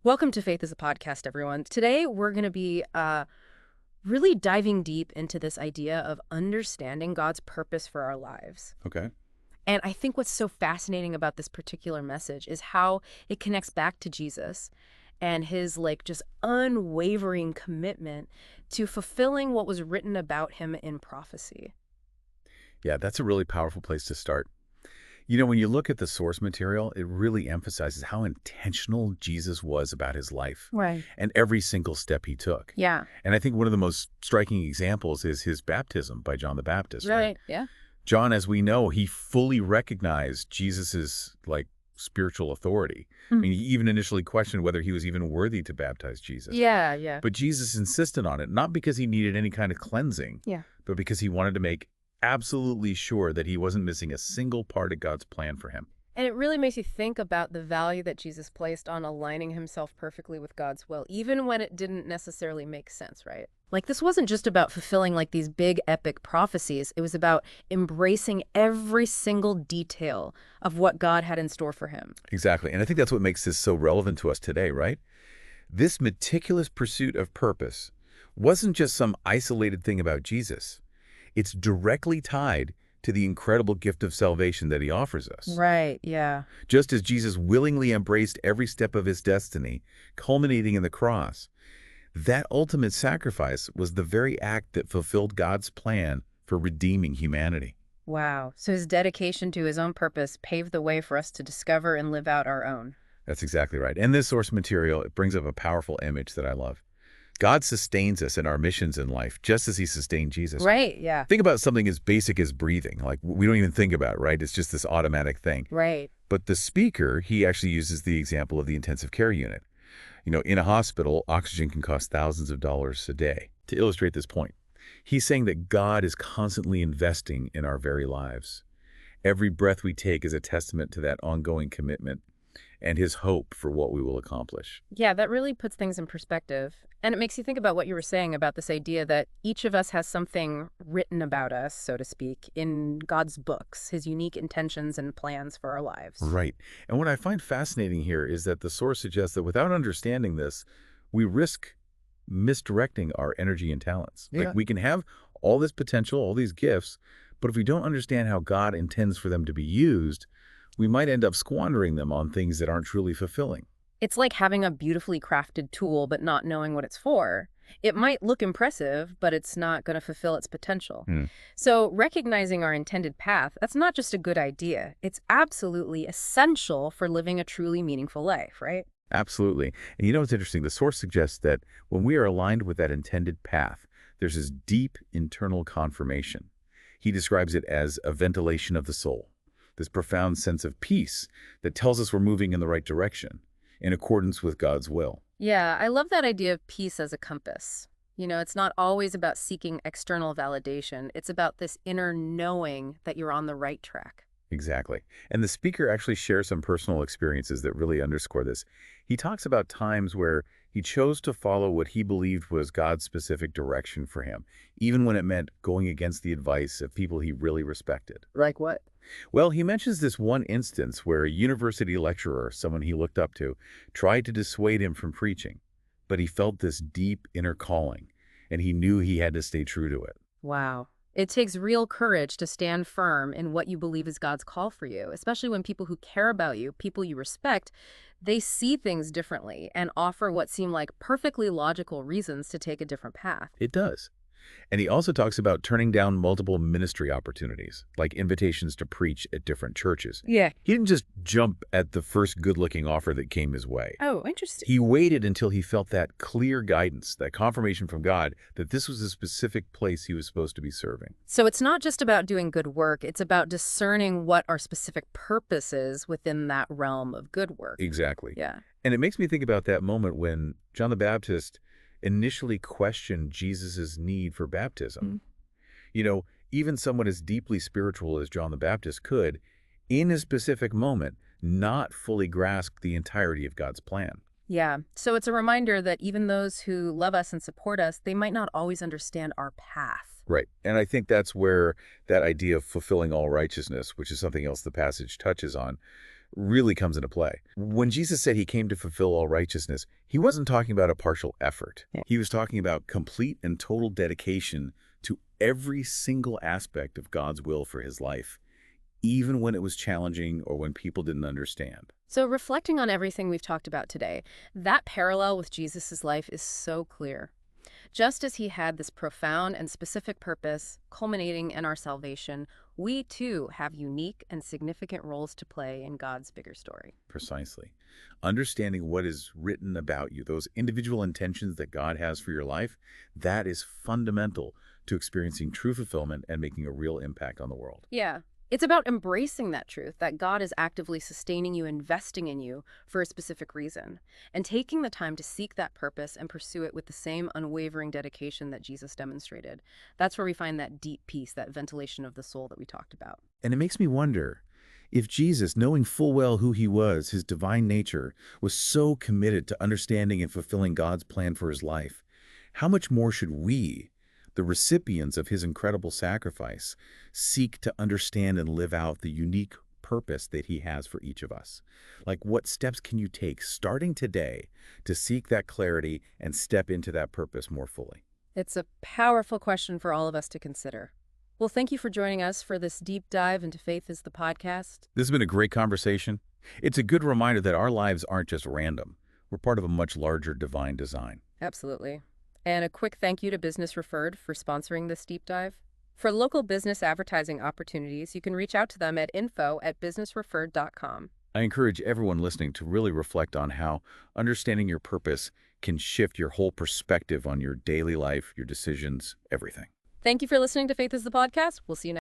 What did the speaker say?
Welcome to Faith is a Podcast, everyone. Today, we're going to be really diving deep into this idea of understanding God's purpose for our lives. Okay. And I think what's so fascinating about this particular message is how it connects back to Jesus and his just unwavering commitment to fulfilling what was written about him in prophecy. Yeah, that's a really powerful place to start. You know, when you look at the source material, it really emphasizes how intentional Jesus was about his life Right. and every single step he took. Yeah. And I think one of the most striking examples is his baptism by John the Baptist, right? Right. Yeah. John, as we know, he fully recognized Jesus's spiritual authority. I Mm. mean, he even initially questioned whether he was even worthy to baptize Jesus. Yeah. Yeah. But Jesus insisted on it, not because he needed any kind of cleansing, Yeah. but because he wanted to make absolutely sure that he wasn't missing a single part of God's plan for him. And it really makes you think about the value that Jesus placed on aligning himself perfectly with God's will, even when it didn't necessarily make sense, right? This wasn't just about fulfilling these big epic prophecies. It was about embracing every single detail of what God had in store for him. Exactly. And I think that's what makes this so relevant to us today, right? This meticulous pursuit of purpose wasn't just some isolated thing about Jesus. It's directly tied to the incredible gift of salvation that he offers us. Right, yeah. Just as Jesus willingly embraced every step of his destiny, culminating in the cross, that ultimate sacrifice was the very act that fulfilled God's plan for redeeming humanity. Wow. So his dedication to his own purpose paved the way for us to discover and live out our own. That's exactly right. And this source material, it brings up a powerful image that I love. God sustains us in our missions in life, just as he sustained Jesus. Right, yeah. Think about something as basic as breathing. We don't even think about it, right? It's just this automatic thing. Right. But the speaker, he actually uses the example of the intensive care unit. You know, in a hospital, oxygen can cost thousands of dollars a day. To illustrate this point, he's saying that God is constantly investing in our very lives. Every breath we take is a testament to that ongoing commitment and his hope for what we will accomplish. Yeah, that really puts things in perspective. And it makes you think about what you were saying about this idea that each of us has something written about us, so to speak, in God's books, his unique intentions and plans for our lives. Right. And what I find fascinating here is that the source suggests that without understanding this, we risk misdirecting our energy and talents. Yeah. We can have all this potential, all these gifts, but if we don't understand how God intends for them to be used, we might end up squandering them on things that aren't truly fulfilling. It's like having a beautifully crafted tool but not knowing what it's for. It might look impressive, but it's not going to fulfill its potential. So recognizing our intended path, that's not just a good idea. It's absolutely essential for living a truly meaningful life, right? Absolutely. And you know what's interesting? The source suggests that when we are aligned with that intended path, there's this deep internal confirmation. He describes it as a ventilation of the soul, this profound sense of peace that tells us we're moving in the right direction, in accordance with God's will. Yeah, I love that idea of peace as a compass. It's not always about seeking external validation. It's about this inner knowing that you're on the right track. Exactly. And the speaker actually shares some personal experiences that really underscore this. He talks about times where he chose to follow what he believed was God's specific direction for him, even when it meant going against the advice of people he really respected. Like what? Well, he mentions this one instance where a university lecturer, someone he looked up to, tried to dissuade him from preaching, but he felt this deep inner calling, and he knew he had to stay true to it. Wow. It takes real courage to stand firm in what you believe is God's call for you, especially when people who care about you, people you respect, they see things differently and offer what seem like perfectly logical reasons to take a different path. It does. And he also talks about turning down multiple ministry opportunities, like invitations to preach at different churches. Yeah. He didn't just jump at the first good-looking offer that came his way. Oh, interesting. He waited until he felt that clear guidance, that confirmation from God that this was a specific place he was supposed to be serving. So it's not just about doing good work. It's about discerning what our specific purpose is within that realm of good work. Exactly. Yeah. And it makes me think about that moment when John the Baptist initially questioned Jesus's need for baptism. You know, even someone as deeply spiritual as John the Baptist could, in a specific moment, not fully grasp the entirety of God's plan. Yeah. So it's a reminder that even those who love us and support us, they might not always understand our path. Right. And I think that's where that idea of fulfilling all righteousness, which is something else the passage touches on, really comes into play. When Jesus said he came to fulfill all righteousness, he wasn't talking about a partial effort. Yeah. He was talking about complete and total dedication to every single aspect of God's will for his life, even when it was challenging or when people didn't understand. So reflecting on everything we've talked about today, that parallel with Jesus' life is so clear. Just as he had this profound and specific purpose culminating in our salvation, we too have unique and significant roles to play in God's bigger story. Precisely. Understanding what is written about you, those individual intentions that God has for your life, that is fundamental to experiencing true fulfillment and making a real impact on the world. Yeah. It's about embracing that truth, that God is actively sustaining you, investing in you for a specific reason, and taking the time to seek that purpose and pursue it with the same unwavering dedication that Jesus demonstrated. That's where we find that deep peace, that ventilation of the soul that we talked about. And it makes me wonder, if Jesus, knowing full well who he was, his divine nature, was so committed to understanding and fulfilling God's plan for his life, how much more should we, the recipients of his incredible sacrifice, seek to understand and live out the unique purpose that he has for each of us? Like, what steps can you take starting today to seek that clarity and step into that purpose more fully? It's a powerful question for all of us to consider. Well, thank you for joining us for this deep dive into Faith is the Podcast. This has been a great conversation. It's a good reminder that our lives aren't just random. We're part of a much larger divine design. Absolutely. And a quick thank you to Business Referred for sponsoring this deep dive. For local business advertising opportunities, you can reach out to them at info@businessreferred.com. I encourage everyone listening to really reflect on how understanding your purpose can shift your whole perspective on your daily life, your decisions, everything. Thank you for listening to Faith is the Podcast. We'll see you next